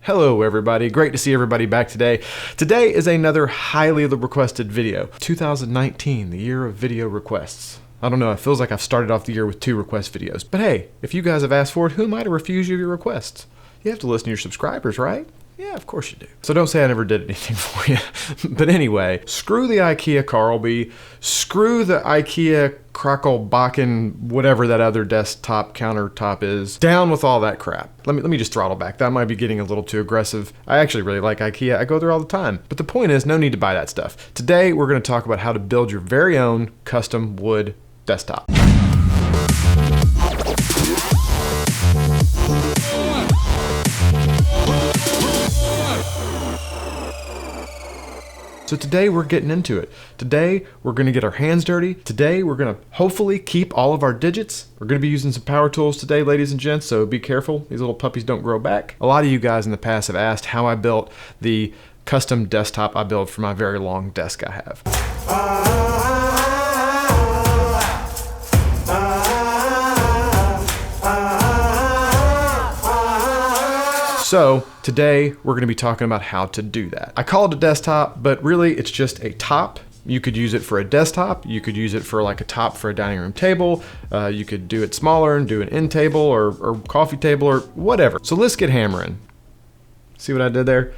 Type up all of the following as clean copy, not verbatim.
Hello everybody, great to see everybody back today. Today is another highly requested video. 2019, the year of video requests. I don't know, it feels like I've started off the year with 2 request videos. But hey, if you guys have asked for it, who am I to refuse you your requests? You have to listen to your subscribers, right? Yeah, of course you do. So don't say I never did anything for you. But anyway, screw the IKEA Carlby, screw the IKEA Krackelbacken, whatever that other desktop countertop is. Down with all that crap. Let me just throttle back. That might be getting a little too aggressive. I actually really like IKEA. I go there all the time. But the point is, no need to buy that stuff. Today, we're going to talk about how to build your very own custom wood desktop. So today we're getting into it. Today we're gonna get our hands dirty. Today we're gonna hopefully keep all of our digits. We're gonna be using some power tools today, ladies and gents, so be careful. These little puppies don't grow back. A lot of you guys in the past have asked how I built the custom desktop I built for my very long desk I have. So today we're going to be talking about how to do that. I call it a desktop, but really it's just a top. You could use it for a desktop. You could use it for like a top for a dining room table. You could do it smaller and do an end table or coffee table or whatever. So let's get hammering. See what I did there?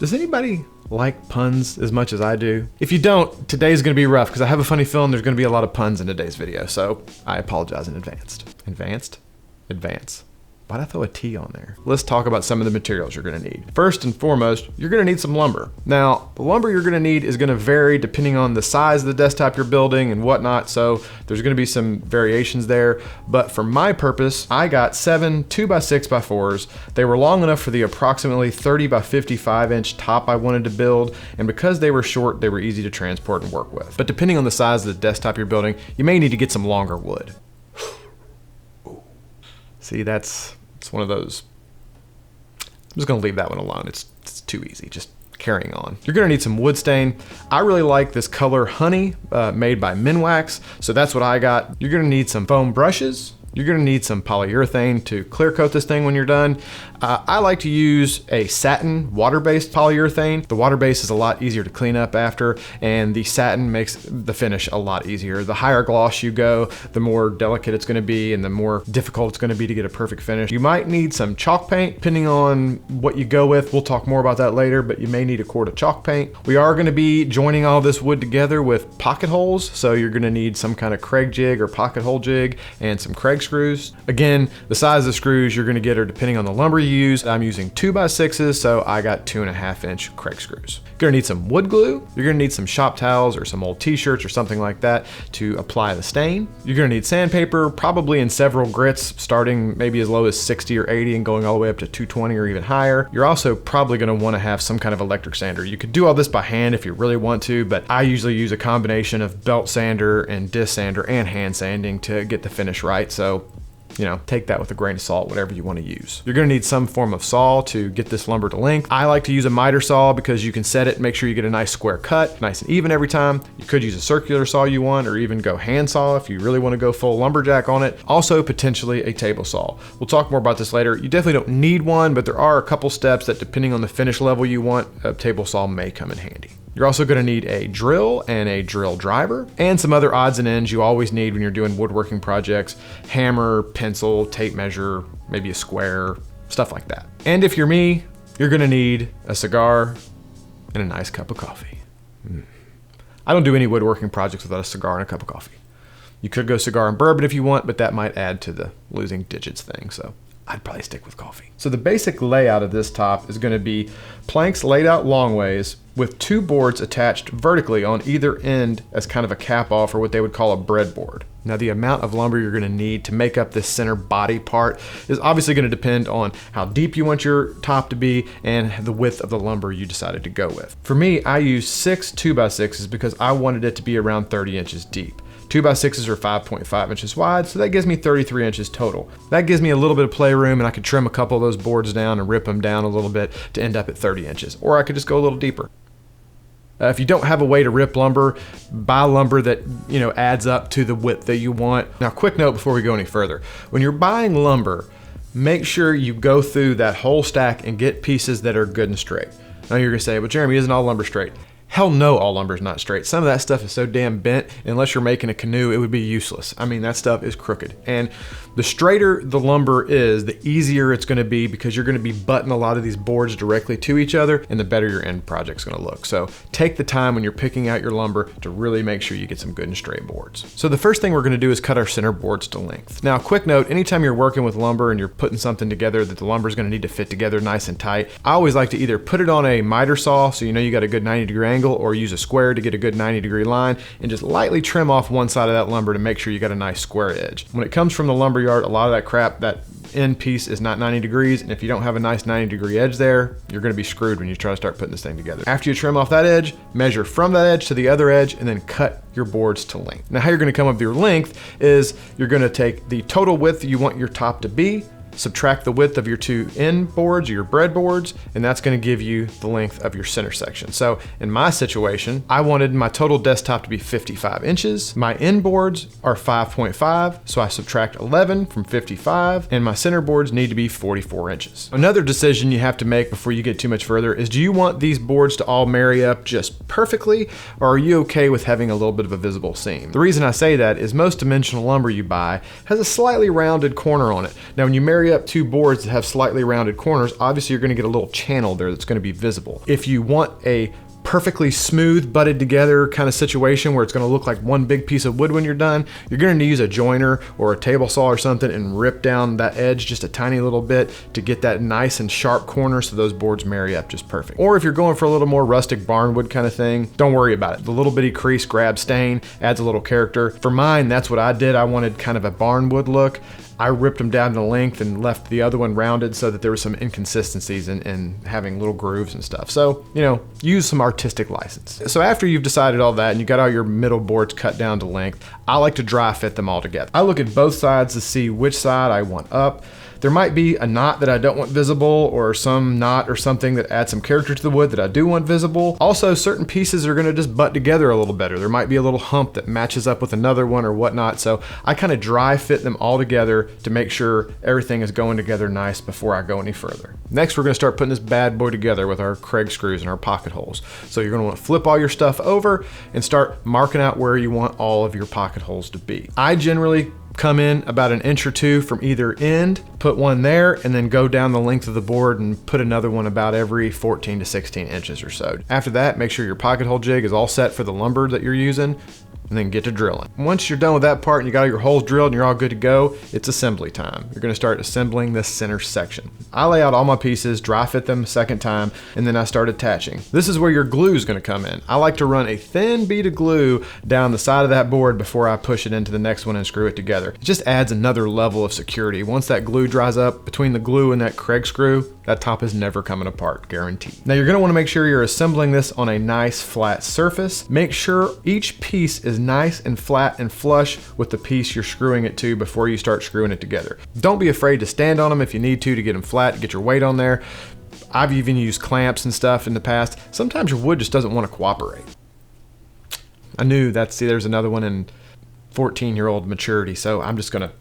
Does anybody like puns as much as I do? If you don't, today's going to be rough because I have a funny feeling there's going to be a lot of puns in today's video. So I apologize in advance. Advance. Why'd I throw a T on there? Let's talk about some of the materials you're gonna need. First and foremost, you're gonna need some lumber. Now, the lumber you're gonna need is gonna vary depending on the size of the desktop you're building and whatnot, so there's gonna be some variations there. But for my purpose, I got 7 2x6x4s. They were long enough for the approximately 30 by 55 inch top I wanted to build, and because they were short, they were easy to transport and work with. But depending on the size of the desktop you're building, you may need to get some longer wood. See, it's one of those. I'm just gonna leave that one alone. It's too easy, just carrying on. You're gonna need some wood stain. I really like this color Honey, made by Minwax, so that's what I got. You're gonna need some foam brushes. You're gonna need some polyurethane to clear coat this thing when you're done. I like to use a satin water-based polyurethane. The water-based is a lot easier to clean up after, and the satin makes the finish a lot easier. The higher gloss you go, the more delicate it's gonna be and the more difficult it's gonna be to get a perfect finish. You might need some chalk paint, depending on what you go with. We'll talk more about that later, but you may need a quart of chalk paint. We are gonna be joining all this wood together with pocket holes, so you're gonna need some kind of Kreg Jig or pocket hole jig and some Kreg Screws. Again, the size of the screws you're gonna get are depending on the lumber you use. I'm using 2x6s, so I got 2.5 inch Kreg screws. You're gonna need some wood glue. You're gonna need some shop towels or some old t-shirts or something like that to apply the stain. You're gonna need sandpaper, probably in several grits, starting maybe as low as 60 or 80 and going all the way up to 220 or even higher. You're also probably gonna wanna have some kind of electric sander. You could do all this by hand if you really want to, but I usually use a combination of belt sander and disc sander and hand sanding to get the finish right. So, you know, take that with a grain of salt, whatever you want to use. You're gonna need some form of saw to get this lumber to length. I like to use a miter saw because you can set it, make sure you get a nice square cut, nice and even every time. You could use a circular saw you want, or even go hand saw if you really want to go full lumberjack on it. Also, potentially a table saw. We'll talk more about this later. You definitely don't need one, but there are a couple steps that depending on the finish level you want, a table saw may come in handy. You're also gonna need a drill and a drill driver and some other odds and ends you always need when you're doing woodworking projects. Hammer, pencil, tape measure, maybe a square, stuff like that. And if you're me, you're gonna need a cigar and a nice cup of coffee. I don't do any woodworking projects without a cigar and a cup of coffee. You could go cigar and bourbon if you want, but that might add to the losing digits thing, so I'd probably stick with coffee. So the basic layout of this top is gonna be planks laid out long ways with 2 boards attached vertically on either end as kind of a cap off, or what they would call a breadboard. Now the amount of lumber you're gonna need to make up this center body part is obviously gonna depend on how deep you want your top to be and the width of the lumber you decided to go with. For me, I use 6 2x6s because I wanted it to be around 30 inches deep. 2x6s are 5.5 inches wide, so that gives me 33 inches total. That gives me a little bit of playroom, and I could trim a couple of those boards down and rip them down a little bit to end up at 30 inches, or I could just go a little deeper. If you don't have a way to rip lumber, buy lumber that adds up to the width that you want. Now, quick note before we go any further. When you're buying lumber, make sure you go through that whole stack and get pieces that are good and straight. Now you're gonna say, well, Jeremy, isn't all lumber straight? Hell no, all lumber is not straight. Some of that stuff is so damn bent, unless you're making a canoe, it would be useless. I mean, that stuff is crooked. And the straighter the lumber is, the easier it's gonna be, because you're gonna be butting a lot of these boards directly to each other, and the better your end project's gonna look. So take the time when you're picking out your lumber to really make sure you get some good and straight boards. So the first thing we're gonna do is cut our center boards to length. Now, quick note, anytime you're working with lumber and you're putting something together that the lumber is gonna need to fit together nice and tight, I always like to either put it on a miter saw, so you know you got a good 90-degree angle, or use a square to get a good 90-degree line, and just lightly trim off one side of that lumber to make sure you got a nice square edge. When it comes from the lumber yard, a lot of that crap, that end piece is not 90 degrees, and if you don't have a nice 90-degree edge there, you're gonna be screwed when you try to start putting this thing together. After you trim off that edge, measure from that edge to the other edge, and then cut your boards to length. Now, how you're gonna come up with your length is you're gonna take the total width you want your top to be, subtract the width of your two end boards, or your breadboards, and that's gonna give you the length of your center section. So in my situation, I wanted my total desktop to be 55 inches. My end boards are 5.5, so I subtract 11 from 55, and my center boards need to be 44 inches. Another decision you have to make before you get too much further is, do you want these boards to all marry up just perfectly, or are you okay with having a little bit of a visible seam? The reason I say that is most dimensional lumber you buy has a slightly rounded corner on it. Now, when you marry up two boards that have slightly rounded corners, obviously you're gonna get a little channel there that's gonna be visible. If you want a perfectly smooth, butted together kind of situation where it's gonna look like one big piece of wood when you're done, you're gonna need to use a joiner or a table saw or something and rip down that edge just a tiny little bit to get that nice and sharp corner so those boards marry up just perfect. Or if you're going for a little more rustic barnwood kind of thing, don't worry about it. The little bitty crease grab stain adds a little character. For mine, that's what I did. I wanted kind of a barnwood look. I ripped them down to length and left the other one rounded so that there was some inconsistencies in having little grooves and stuff. So, you know, use some artistic license. So after you've decided all that and you got all your middle boards cut down to length, I like to dry fit them all together. I look at both sides to see which side I want up. There might be a knot that I don't want visible, or some knot or something that adds some character to the wood that I do want visible. Also, certain pieces are gonna just butt together a little better. There might be a little hump that matches up with another one or whatnot. So I kind of dry fit them all together to make sure everything is going together nice before I go any further. Next, we're gonna start putting this bad boy together with our Kreg screws and our pocket holes. So you're gonna want to flip all your stuff over and start marking out where you want all of your pocket holes to be. I generally come in about an inch or two from either end, put one there, and then go down the length of the board and put another one about every 14 to 16 inches or so. After that, make sure your pocket hole jig is all set for the lumber that you're using, and then get to drilling. Once you're done with that part and you got all your holes drilled and you're all good to go, it's assembly time. You're gonna start assembling this center section. I lay out all my pieces, dry fit them a second time, and then I start attaching. This is where your glue is gonna come in. I like to run a thin bead of glue down the side of that board before I push it into the next one and screw it together. It just adds another level of security. Once that glue dries up, between the glue and that Kreg screw, that top is never coming apart, guaranteed. Now you're gonna wanna make sure you're assembling this on a nice flat surface. Make sure each piece is nice and flat and flush with the piece you're screwing it to before you start screwing it together. Don't be afraid to stand on them if you need to get them flat, get your weight on there. I've even used clamps and stuff in the past. Sometimes your wood just doesn't want to cooperate. I knew that, see, there's another one in 14-year-old maturity, so I'm just gonna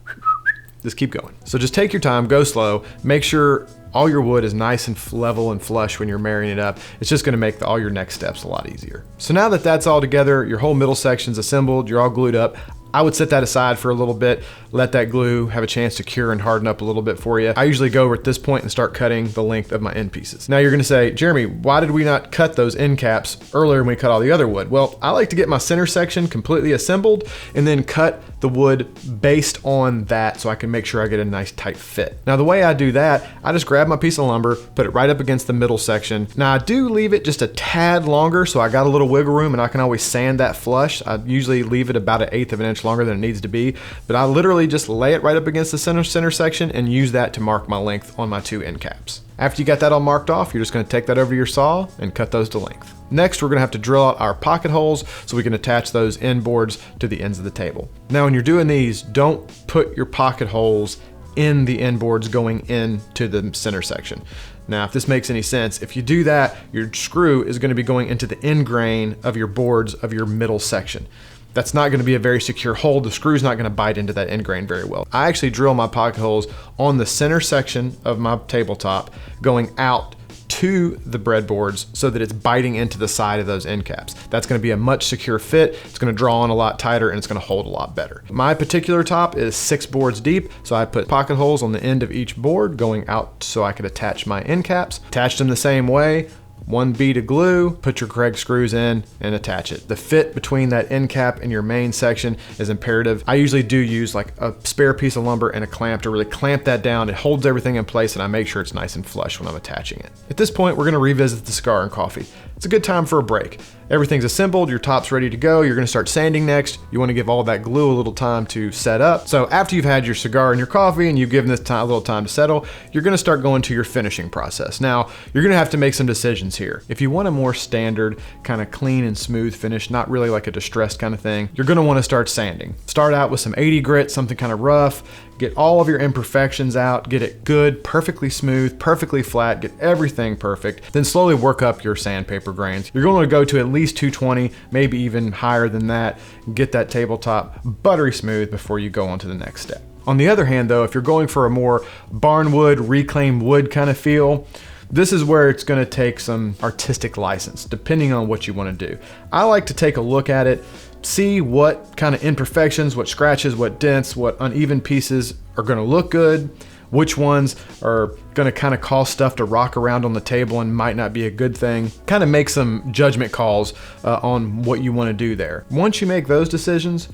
just keep going. So just take your time, go slow, make sure all your wood is nice and level and flush when you're marrying it up. It's just gonna make all your next steps a lot easier. So now that that's all together, your whole middle section's assembled, you're all glued up, I would set that aside for a little bit, let that glue have a chance to cure and harden up a little bit for you. I usually go over at this point and start cutting the length of my end pieces. Now you're gonna say, Jeremy, why did we not cut those end caps earlier when we cut all the other wood? Well, I like to get my center section completely assembled and then cut the wood based on that so I can make sure I get a nice tight fit. Now the way I do that, I just grab my piece of lumber, put it right up against the middle section. Now I do leave it just a tad longer so I got a little wiggle room and I can always sand that flush. I usually leave it about 1/8 of an inch longer than it needs to be, but I literally just lay it right up against the center section and use that to mark my length on my two end caps. After you got that all marked off, you're just gonna take that over to your saw and cut those to length. Next, we're gonna have to drill out our pocket holes so we can attach those end boards to the ends of the table. Now, when you're doing these, don't put your pocket holes in the end boards going into the center section. Now, if this makes any sense, if you do that, your screw is gonna be going into the end grain of your boards of your middle section. that's not going to be a very secure hold. The screw's not going to bite into that end grain very well. I actually drill my pocket holes on the center section of my tabletop, going out to the breadboards so that it's biting into the side of those end caps. That's going to be a much secure fit. It's going to draw on a lot tighter and it's going to hold a lot better. My particular top is 6 boards deep, so I put pocket holes on the end of each board going out so I could attach my end caps. Attach them the same way. 1 bead of glue, put your Kreg screws in and attach it. The fit between that end cap and your main section is imperative. I usually do use like a spare piece of lumber and a clamp to really clamp that down. It holds everything in place and I make sure it's nice and flush when I'm attaching it. At this point, we're gonna revisit the cigar and coffee. It's a good time for a break. Everything's assembled, your top's ready to go. You're gonna start sanding next. You wanna give all that glue a little time to set up. So after you've had your cigar and your coffee and you've given this time, a little time to settle, you're gonna start going to your finishing process. Now, you're gonna have to make some decisions here. If you want a more standard, kind of clean and smooth finish, not really like a distressed kind of thing, you're gonna wanna start sanding. Start out with some 80 grit, something kind of rough, get all of your imperfections out, get it good, perfectly smooth, perfectly flat, get everything perfect, then slowly work up your sandpaper grains. You're going to go to at least 220, maybe even higher than that, get that tabletop buttery smooth before you go on to the next step. On the other hand though, if you're going for a more barnwood, reclaimed wood kind of feel, this is where it's going to take some artistic license, depending on what you want to do. I like to take a look at it, see what kind of imperfections, what scratches, what dents, what uneven pieces are going to look good, which ones are going to kind of cause stuff to rock around on the table and might not be a good thing. Kind of make some judgment calls on what you want to do there. Once you make those decisions,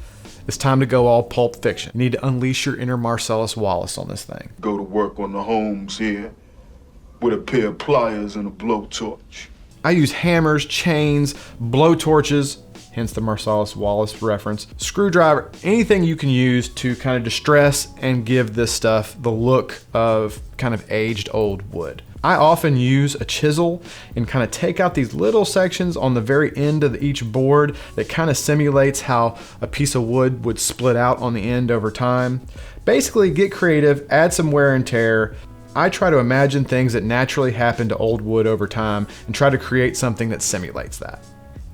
it's time to go all Pulp Fiction. You need to unleash your inner Marcellus Wallace on this thing. Go to work on the homes here with a pair of pliers and a blowtorch. I use hammers, chains, blowtorches, hence the Marcellus Wallace reference, screwdriver, anything you can use to kind of distress and give this stuff the look of kind of aged old wood. I often use a chisel and kind of take out these little sections on the very end of each board that kind of simulates how a piece of wood would split out on the end over time. Basically, get creative, add some wear and tear. I try to imagine things that naturally happen to old wood over time and try to create something that simulates that.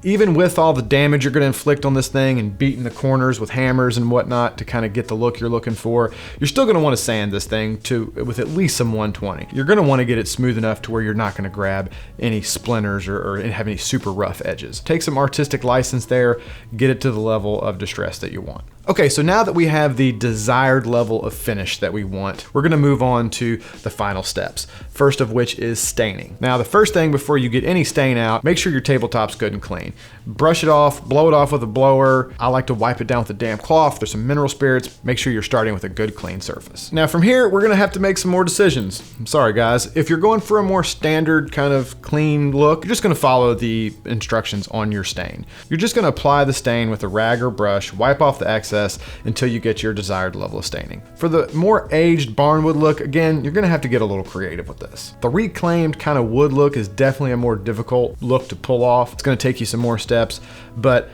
Even with all the damage you're going to inflict on this thing and beating the corners with hammers and whatnot to kind of get the look you're looking for, you're still going to want to sand this thing with at least some 120. You're going to want to get it smooth enough to where you're not going to grab any splinters or have any super rough edges. Take some artistic license there, get it to the level of distress that you want. Okay, so now that we have the desired level of finish that we want, we're gonna move on to the final steps. First of which is staining. Now, the first thing before you get any stain out, make sure your tabletop's good and clean. Brush it off, blow it off with a blower. I like to wipe it down with a damp cloth. There's some mineral spirits. Make sure you're starting with a good clean surface. Now from here, we're gonna have to make some more decisions. I'm sorry guys, if you're going for a more standard kind of clean look, you're just gonna follow the instructions on your stain. You're just gonna apply the stain with a rag or brush, wipe off the excess until you get your desired level of staining. For the more aged barnwood look, again, you're gonna have to get a little creative with this. The reclaimed kind of wood look is definitely a more difficult look to pull off. It's gonna take you some more steps, but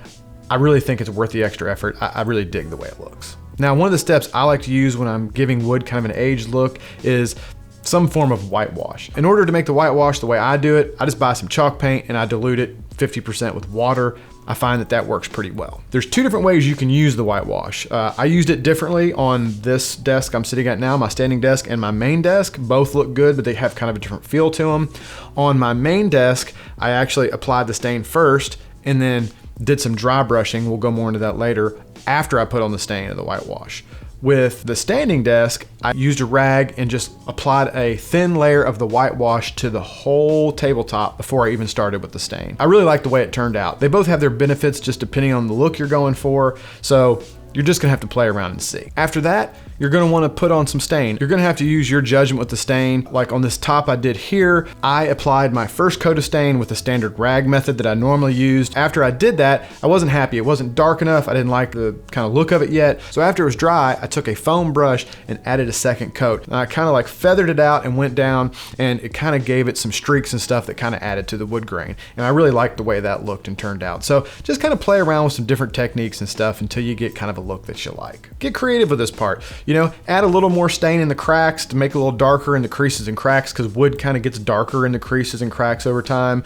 I really think it's worth the extra effort. I really dig the way it looks. Now, one of the steps I like to use when I'm giving wood kind of an aged look is some form of whitewash. In order to make the whitewash the way I do it, I just buy some chalk paint and I dilute it 50% with water. I find that that works pretty well. There's two different ways you can use the whitewash. I used it differently on this desk I'm sitting at now, my standing desk and my main desk. Both look good, but they have kind of a different feel to them. On my main desk, I actually applied the stain first and then did some dry brushing. We'll go more into that later after I put on the stain of the whitewash. With the standing desk, I used a rag and just applied a thin layer of the whitewash to the whole tabletop before I even started with the stain. I really like the way it turned out. They both have their benefits just depending on the look you're going for, so you're just gonna have to play around and see. After that, you're gonna wanna put on some stain. You're gonna have to use your judgment with the stain. Like on this top I did here, I applied my first coat of stain with the standard rag method that I normally used. After I did that, I wasn't happy. It wasn't dark enough. I didn't like the kind of look of it yet. So after it was dry, I took a foam brush and added a second coat. And I kind of like feathered it out and went down, and it kind of gave it some streaks and stuff that kind of added to the wood grain. And I really liked the way that looked and turned out. So just kind of play around with some different techniques and stuff until you get kind of a look that you like. Get creative with this part. You know, add a little more stain in the cracks to make it a little darker in the creases and cracks, because wood kind of gets darker in the creases and cracks over time.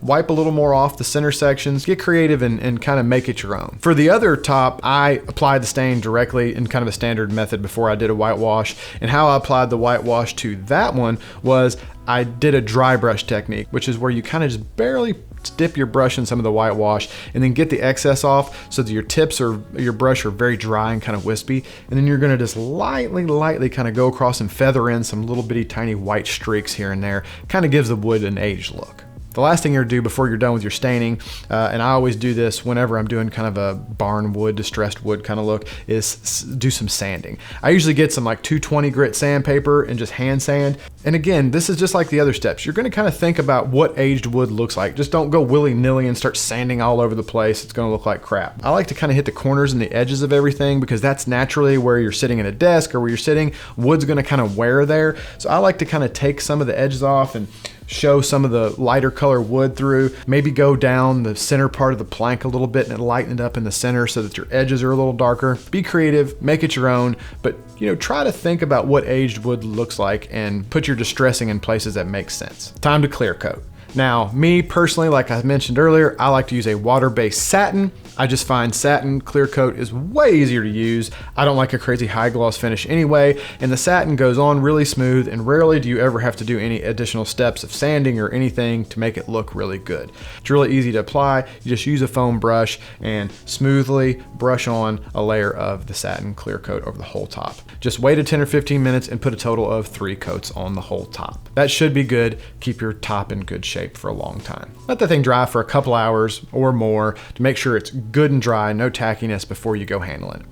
Wipe a little more off the center sections. Get creative and kind of make it your own. For the other top, I applied the stain directly in kind of a standard method before I did a whitewash. And how I applied the whitewash to that one was I did a dry brush technique, which is where you kind of just barely dip your brush in some of the whitewash and then get the excess off so that your tips or your brush are very dry and kind of wispy. And then you're gonna just lightly kind of go across and feather in some little bitty tiny white streaks here and there. Kind of gives the wood an aged look. The last thing you're gonna do before you're done with your staining, and I always do this whenever I'm doing kind of a barn wood, distressed wood kind of look, is do some sanding. I usually get some like 220 grit sandpaper and just hand sand. And again, this is just like the other steps. You're gonna kind of think about what aged wood looks like. Just don't go willy-nilly and start sanding all over the place. It's gonna look like crap. I like to kind of hit the corners and the edges of everything, because that's naturally where you're sitting at a desk or where you're sitting. Wood's gonna kind of wear there. So I like to kind of take some of the edges off and show some of the lighter color wood through, maybe go down the center part of the plank a little bit and lighten it up in the center so that your edges are a little darker. Be creative, make it your own, but you know, try to think about what aged wood looks like and put your distressing in places that make sense. Time to clear coat. Now, me personally, like I mentioned earlier, I like to use a water-based satin. I just find satin clear coat is way easier to use. I don't like a crazy high gloss finish anyway, and the satin goes on really smooth, and rarely do you ever have to do any additional steps of sanding or anything to make it look really good. It's really easy to apply. You just use a foam brush and smoothly brush on a layer of the satin clear coat over the whole top. Just wait a 10 or 15 minutes and put a total of 3 coats on the whole top. That should be good. Keep your top in good shape for a long time. Let the thing dry for a couple hours or more to make sure it's good and dry, no tackiness before you go handling it.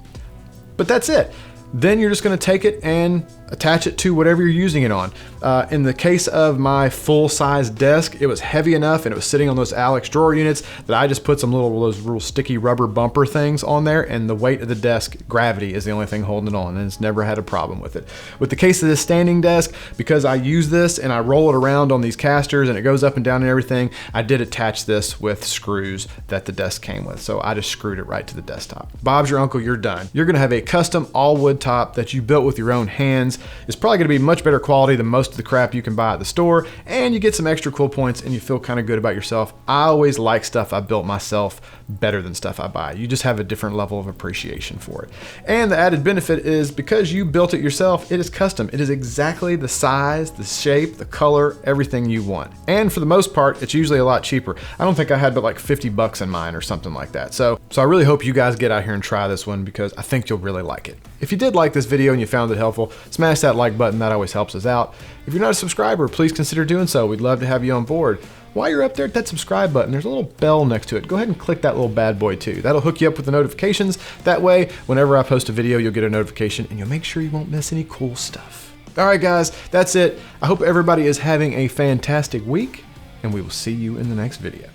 But that's it. Then you're just going to take it and attach it to whatever you're using it on. In the case of my full-size desk, it was heavy enough and it was sitting on those Alex drawer units that I just put some those real sticky rubber bumper things on there, and the weight of the desk, gravity, is the only thing holding it on, and it's never had a problem with it. With the case of this standing desk, because I use this and I roll it around on these casters and it goes up and down and everything, I did attach this with screws that the desk came with. So I just screwed it right to the desktop. Bob's your uncle, you're done. You're gonna have a custom all wood top that you built with your own hands. It's probably gonna be much better quality than most of the crap you can buy at the store, and you get some extra cool points and you feel kind of good about yourself. I always like stuff I built myself better than stuff I buy. You just have a different level of appreciation for it. And the added benefit is because you built it yourself, it is custom. It is exactly the size, the shape, the color, everything you want. And for the most part, it's usually a lot cheaper. I don't think I had but like 50 bucks in mine or something like that. So I really hope you guys get out here and try this one, because I think you'll really like it. If you did like this video and you found it helpful, smash that like button. That always helps us out. If you're not a subscriber, please consider doing so. We'd love to have you on board. While you're up there at that subscribe button, there's a little bell next to it. Go ahead and click that little bad boy too. That'll hook you up with the notifications. That way, whenever I post a video, you'll get a notification and you'll make sure you won't miss any cool stuff. All right, guys, that's it. I hope everybody is having a fantastic week, and we will see you in the next video.